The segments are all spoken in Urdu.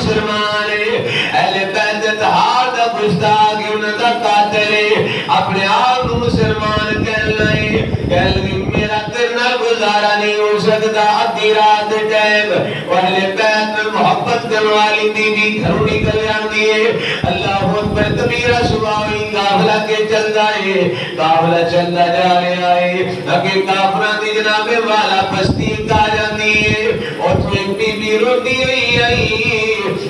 مسلمان ہے، اہل بیت اتحاد دا گستاخ انہاں دا قاتل ہے، اپنے آپ کو مسلمان کہنا ہے، کہ میرا تیرے نال گزارا نہیں ہو سکتا، ادھی رات دے ٹائم اہل بیت میں محبت کرنے والی بی بی گھروں نکل جاندی ہے، اللہ اکبر کبیرہ سبحانی قافلہ کے چلدا ہے، قافلہ چلدا جا رہا ہے، اگے کافراں دی جناب والا بستی آ جاندی ہے، اوتھوں ایک بی بی روتی ہوئی آئی،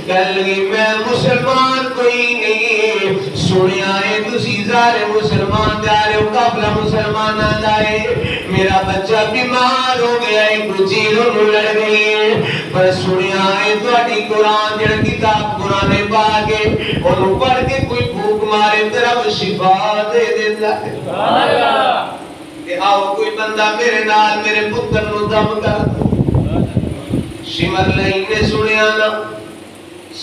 کہن لگی میں مسلمان کوئی نہیں، سنیا ہے تسی سارے مسلمان جا رہے ہو، قافلہ مسلماناں دا ہے، میرا بچہ بیمار ہو گیا ہے، کوئی چیز انہوں لڑ گئی ہے، پر سنیا ہے تہاڈی قرآن جڑا کتاب قرآن پاک ہے انہوں پڑھ کے کوئی بھوک مارے تیرا وہ شفا دے دیتا ہے، سبحان اللہ، کہ آؤ کوئی بندہ میرے نال میرے پتر نو دم کر دو۔ شمر لئی نے سنیا نا،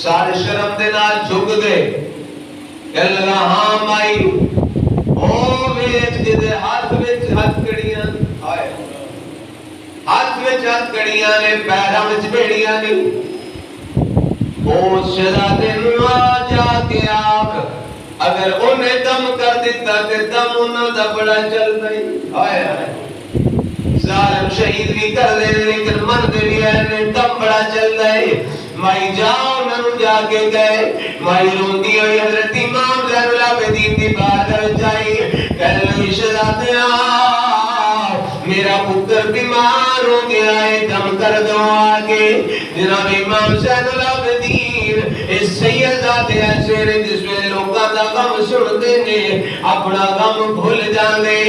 سارے شرم دے نال جھک گئے، کہنے لگا ہاں مائی، او ویچ جدے ہاتھ وچ ہتھ کڑیاں آئے، ہاتھ وچ ہتھ کڑیاں نے، پیراں وچ بیڑیاں نے، او شہزادے نو آ جا کے آکھ، اگر انہیں دم کر دیتا کہ دم انہوں دا بڑا چل گئی، آئے آئے ظالم شہید بھی کر دے لیکن من دے بھی ہے دم بڑا چل رہا ہے، مائی جاؤ ننو جا کے گئے، مائی روندی ہوئی حضرت امام زین العابدین دی بارگاہ جائی، کہنے لگی شہزادے میرا پتر بیمار ہو گیا ہے، دم کر دو آگے، جناب امام زین العابدین اس سیدزادے ایسے نے جس میں لوگاں دا غم سنتے نے اپنا غم بھول جاندے،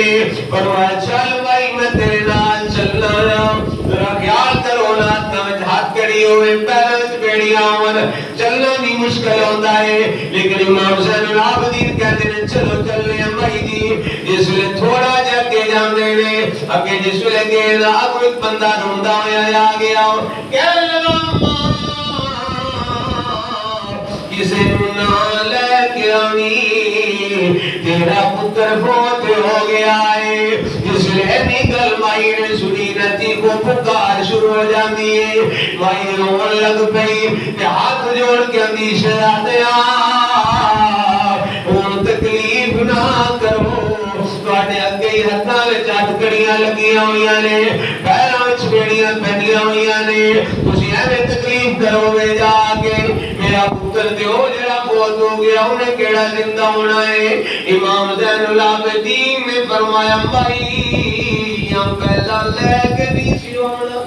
فرمایا چل بھائی میں تیرے نال چلنا ہوں، ذرا خیال کرو نا تمہیں ہاتھ کڑی ہوئے پیروں بیڑیاں ہون چلنا نہیں مشکل ہوتا ہے، لیکن امام زین العابدین کہتے ہیں چلو چلنے ہیں بھائی جی، جس ویلے تھوڑا جا کے جاندے نے اگے جس ویلے گئے نا اب ایک بندہ روندا ہویا آ گیا، کہنے لگا کسے نہ لے کے آنی تیرا پتر فوت ہو گیا ہے، جس لئے نگل مائی نے سنی نتی کو پکار شروع ہو جاندی ہے، مائی رون لگ پئی کہ ہاتھ جوڑ کے اندی شہزادے ان تکلیف نہ کرو، تواڈے اگے ہی ہتھاں وچ ہتھ کڑیاں لگیاں ہوئیاں نے، پیراں وچ بیڑیاں پہنیاں ہوئیاں نے، تسی ایویں تکلیف کرو گے جا کے میرا پتر دیو جڑا فوت ہو گیا انہیں کیڑا زندہ ہونا ہے، امام زین العابدین نے فرمایا بھائی ہم پہلا لے کے نہیں سی ہونا،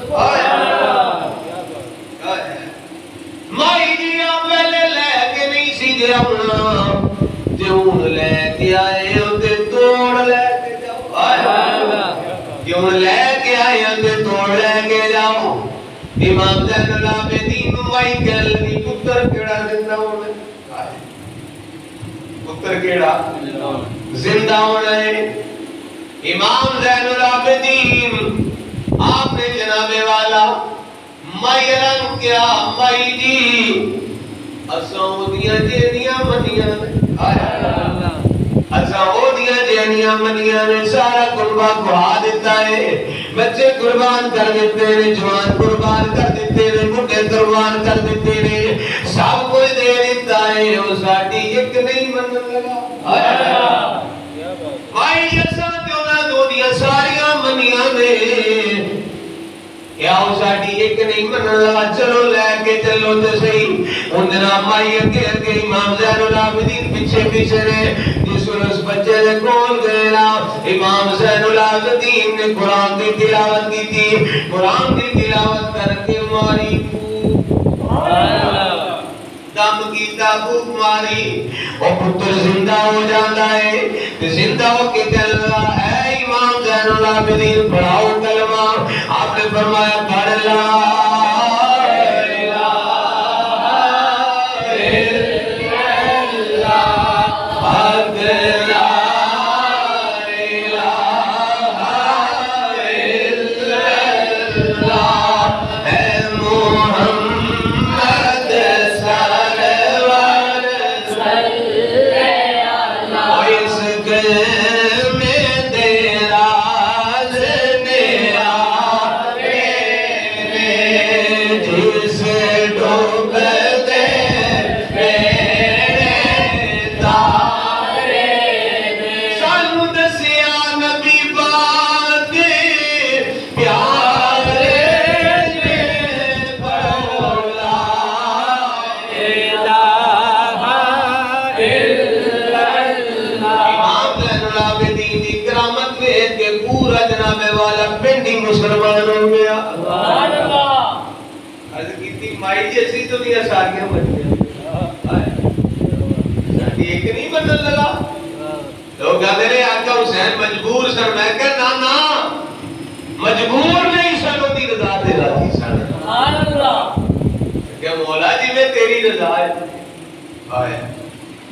مائی جی ہم پہلے لے کے نہیں سی جے ہونا، جے ہون لے کے آئے ہوتے توڑ لے کے جاؤ، جے ہون لے کے آئے ہوتے توڑ لے کے جاؤ، امام زین العابدین مائی کہہ لگی پتر کیڑا زندہ ہونا ہے، پتر کیڑا زندہ ہونا ہے، امام زین العابدین آپ نے جناب والا مائی اعلان کیا مائی جی اساں اودیاں جیڑیاں منیاں اساں اودیاں جیڑیاں منیاں نے، سارا قربان بہا دیتا ہے، بچے قربان کر دیتے ہیں، جوان قربان کر دیتے ہیں، بڑھے قربان کر دیتے ہیں، سب کچھ دے دیتا ہے، وہ ساڈی ایک نہیں منن لگا، بھائی اساں تے انہاں دودیاں ساریاں منیاں نے، کیا وہ ساڈی ایک نہیں منن لگا، چلو لے کے چلو تے صحیح، ان جناب مائی اگے اگے امام زین العابدین پیچھے پیچھے نے، جس اس بچے دے کول گئے نا امام زین العابدین نے قرآن کی تلاوت کی تھی، قرآن کی تلاوت کر کے ماری دم کی تابوت ماری اور پتر زندہ ہو جاتا ہے، زندہ ہو کے کہنے لگا اے امام زین العابدین پڑھاؤ کلمہ، آپ نے فرمایا پڑھ لا میں والا پنڈی مسلمان ہو گیا سبحان اللہ عرض کیتی مائی جی اسی تو دیا ساریاں بن گیا ایک نہیں بدل لگا لوگ کہتے ہیں آقا حسین مجبور سن میں کہ نا مجبور نہیں سن ہوتی رضا دے راضی سن سبحان اللہ کہ مولا جی میں تیری رضا ہے